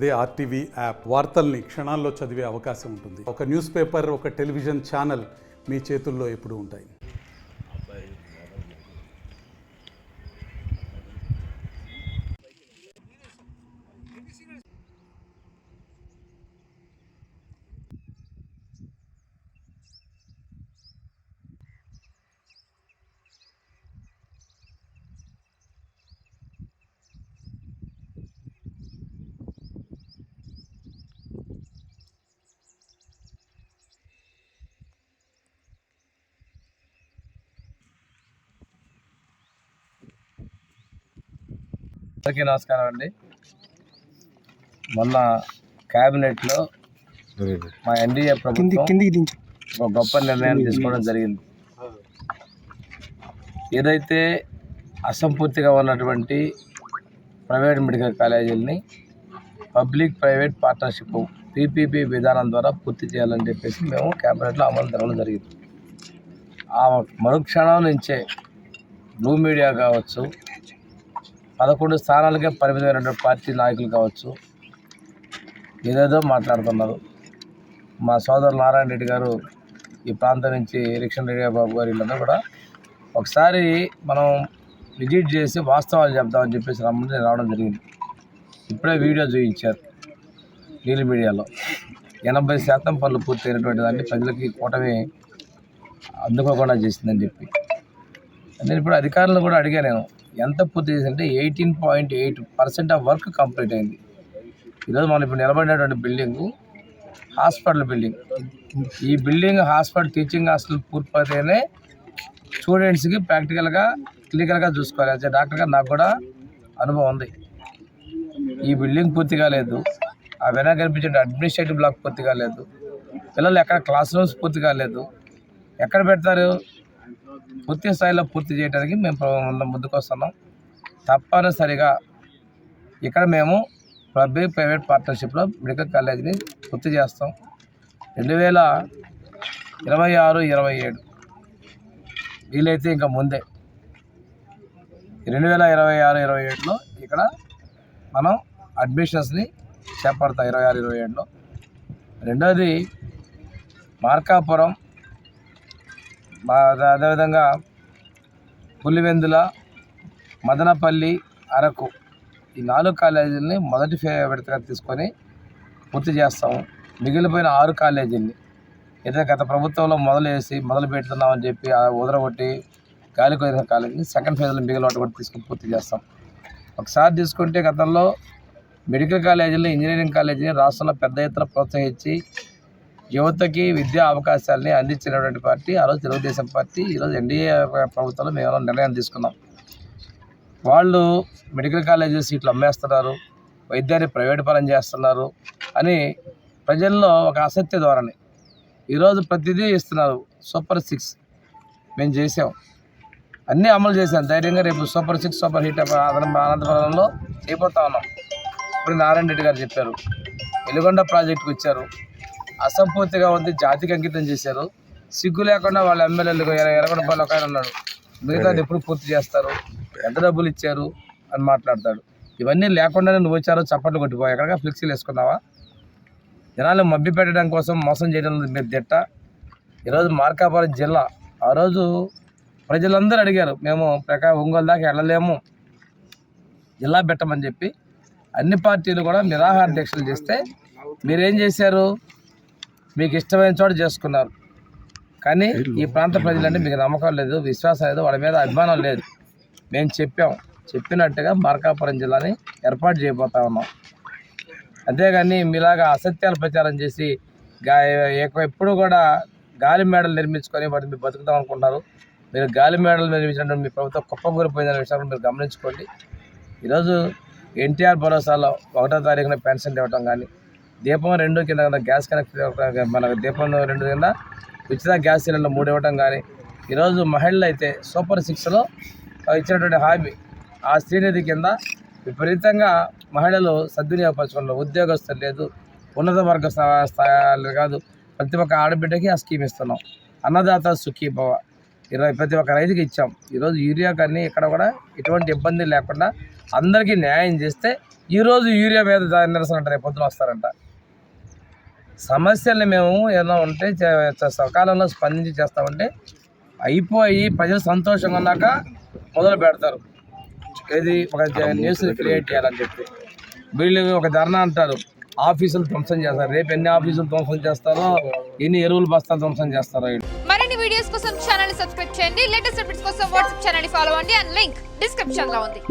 అదే RTV app వార్తల్ని క్షణాల్లో చదివే అవకాశం ఉంటుంది. ఒక న్యూస్ పేపర్, ఒక టెలివిజన్ ఛానల్ మీ చేతుల్లో ఎప్పుడూ ఉంటాయి. అందరికీ నమస్కారం అండి. మొన్న క్యాబినెట్లో మా ఎన్డీఏ ప్రభుత్వం ఒక గొప్ప నిర్ణయాన్ని తీసుకోవడం జరిగింది. ఏదైతే అసంపూర్తిగా ఉన్నటువంటి ప్రైవేట్ మెడికల్ కాలేజీలని పబ్లిక్ ప్రైవేట్ పార్ట్నర్షిప్ పీపీపీ విధానం ద్వారా పూర్తి చేయాలని చెప్పేసి మేము క్యాబినెట్లో అమలు జరగడం జరిగింది. ఆ మరుక్షణం నుంచే బ్లూ మీడియా కావచ్చు, 11 స్థానాలకే పరిమితమైనటువంటి పార్టీ నాయకులు కావచ్చు, ఏదేదో మాట్లాడుతున్నారు. మా సోదరు నారాయణ రెడ్డి గారు ఈ ప్రాంతం నుంచి ఎలక్షన్ రెడ్డి బాబు గారు వీళ్ళందరూ కూడా ఒకసారి మనం విజిట్ చేసి వాస్తవాలు చెప్దామని చెప్పేసి రావడం జరిగింది. ఇప్పుడే వీడియో చూపించారు నీలి మీడియాలో. 80% పనులు పూర్తయినటువంటి దాన్ని ప్రజలకి కూటమి అందుకోకుండా చేసిందని చెప్పి నేను ఇప్పుడు అధికారులను కూడా అడిగాను. నేను ఎంత పూర్తి చేసిందంటే 18.8% ఆఫ్ వర్క్ కంప్లీట్ అయింది. ఈరోజు మనం ఇప్పుడు నిలబడినటువంటి బిల్డింగు హాస్పిటల్ బిల్డింగ్. ఈ బిల్డింగ్ హాస్పిటల్ టీచింగ్ హాస్టల్ పూర్తయితేనే స్టూడెంట్స్కి ప్రాక్టికల్గా క్లినికల్గా చూసుకోవాలి. అయితే డాక్టర్గా నాకు కూడా అనుభవం ఉంది. ఈ బిల్డింగ్ పూర్తి కాలేదు, ఆ వెనక కనిపించే అడ్మినిస్ట్రేటివ్ బ్లాక్ పూర్తి కాలేదు, పిల్లలు ఎక్కడ క్లాస్ రూమ్స్ పూర్తి కాలేదు. ఎక్కడ పెడతారు? పూర్తి స్థాయిలో పూర్తి చేయడానికి మేము ముందుకు వస్తున్నాం. తప్పనిసరిగా ఇక్కడ మేము పబ్లిక్ ప్రైవేట్ పార్ట్నర్షిప్లో మెడికల్ కాలేజీని పూర్తి చేస్తాం. 2026-27 వీలైతే ఇంకా ముందే 2026-27లో ఇక్కడ మనం అడ్మిషన్స్ని చేపడతాం. 26-27లో. రెండోది మార్కాపురం, అదేవిధంగా పులివెందుల, మదనపల్లి, అరకు ఈ 4 కాలేజీలని మొదటి విడతగా తీసుకొని పూర్తి చేస్తాము. మిగిలిపోయిన 6 కాలేజీలని ఏదైతే గత ప్రభుత్వంలో మొదలు పెడుతున్నామని చెప్పి ఉదరగొట్టి గాలి కొదిన కాలేజీని సెకండ్ ఫేజ్లో మిగిలిన కూడా తీసుకొని పూర్తి చేస్తాం. ఒకసారి తీసుకుంటే గతంలో మెడికల్ కాలేజీలు, ఇంజనీరింగ్ కాలేజీని రాష్ట్రంలో పెద్ద ఎత్తున ప్రోత్సహించి యువతకి విద్యా అవకాశాలని అందించినటువంటి పార్టీ ఆ రోజు తెలుగుదేశం పార్టీ. ఈరోజు ఎన్డీఏ ప్రభుత్వంలో మేము నిర్ణయం తీసుకున్నాం. వాళ్ళు మెడికల్ కాలేజీ సీట్లు అమ్మేస్తున్నారు, వైద్యాన్ని ప్రైవేట్ పరం చేస్తున్నారు అని ప్రజల్లో ఒక అసత్య ధోరణి. ఈరోజు ప్రతిదీ ఇస్తున్నారు. సూపర్ 6 మేము చేసాం, అన్నీ అమలు చేశాం ధైర్యంగా. రేపు సూపర్ 6 సూపర్ హిట్ అనంతపురంలో చేయబోతా ఉన్నాం. ఇప్పుడు నారాయణ రెడ్డి గారు చెప్పారు, వెలుగొండ ప్రాజెక్టుకు వచ్చారు, అసంపూర్తిగా ఉంది, జాతికి అంకితం చేశారు. సిగ్గు లేకుండా వాళ్ళ ఎమ్మెల్యేలు ఎర్రగొండపల్లి ఒక ఆయన ఉన్నాడు, మిగతాది ఎప్పుడు పూర్తి చేస్తారు, ఎంత డబ్బులు ఇచ్చారు అని మాట్లాడతాడు. ఇవన్నీ లేకుండానే నువ్వు వచ్చారో చప్పట్లు కొట్టిపోయి ఎక్కడిగా ఫ్లెక్సీలు వేసుకున్నావా? జనాలు మభ్య పెట్టడం కోసం మోసం చేయడం మీరు దిట్ట. ఈరోజు మార్కాపురం జిల్లా ఆ రోజు ప్రజలందరూ అడిగారు, మేము ఒంగోలు దాకా వెళ్ళలేము, జిల్లా పెట్టమని చెప్పి అన్ని పార్టీలు కూడా నిరాహార దీక్షలు చేస్తే మీరేం చేశారు? మీకు ఇష్టమైన చోట చేసుకున్నారు. కానీ ఈ ప్రాంత ప్రజలంటే మీకు నమ్మకం లేదు, విశ్వాసం లేదు, వాళ్ళ మీద అభిమానం లేదు. మేము చెప్పినట్టుగా మార్కాపురం జిల్లాని ఏర్పాటు చేయబోతా ఉన్నాం. అంతేగాని మీలాగా అసత్యాలు ప్రచారం చేసి ఎప్పుడు కూడా గాలి మేడలు నిర్మించుకొని వాటిని మీరు బతుకుతాం అనుకుంటున్నారు. మీరు గాలి మేడలు నిర్మించినట్టు మీ ప్రభుత్వం కుప్పకూలిపోయిందనే విషయాన్ని మీరు గమనించుకోండి. ఈరోజు ఎన్టీఆర్ భరోసాలో 1వ తారీఖున పెన్షన్ ఇవ్వటం కానీ, దీపం 2 కింద గ్యాస్ కనెక్షన్ మన దీపం 2 కింద ఉచిత గ్యాస్ సిలిండర్ 3 ఇవ్వటం కానీ, ఈరోజు మహిళలు అయితే సూపర్ 6లో ఇచ్చినటువంటి హామీ ఆ శ్రీనిధి కింద విపరీతంగా మహిళలు సద్వినియోగపరచుకున్నారు. ఉద్యోగస్తులు లేదు, ఉన్నత వర్గ స్థాయిలు కాదు, ప్రతి ఒక్క ఆడబిడ్డకి ఆ స్కీమ్ ఇస్తున్నాం. అన్నదాత సుఖీభవ ప్రతి ఒక్క రైతుకి ఇచ్చాం. ఈరోజు యూరియా కానీ ఇక్కడ కూడా ఎటువంటి ఇబ్బంది లేకుండా అందరికీ న్యాయం చేస్తే ఈరోజు యూరియా మీద నిరసన అంటారు, రేపు పొద్దున వస్తారంట. సమస్యల్ని మేము ఏదైనా ఉంటే సకాలంలో స్పందించి చేస్తామంటే అయిపోయి ప్రజలు సంతోషంగా ఉన్నాక మొదలు పెడతారు. ఇది ఒక న్యూస్ క్రియేట్ చేయాలని చెప్పి వీళ్ళు ఒక ధర్నా అంటారు, ఆఫీసులు ధ్వంసం చేస్తారు. రేపు ఎన్ని ఆఫీసులు ధ్వంసం చేస్తారో, ఎన్ని ఎరువులు బస్తాలు ధ్వంసం చేస్తారో. మరిన్ని వీడియోస్ కోసం ఛానల్ సబ్స్క్రైబ్ చేయండి. లేటెస్ట్ అప్డేట్స్ కోసం వాట్సాప్ ఛానల్ ఫాలో అవ్వండి. అండ్ లింక్ డిస్క్రిప్షన్ లో ఉంది.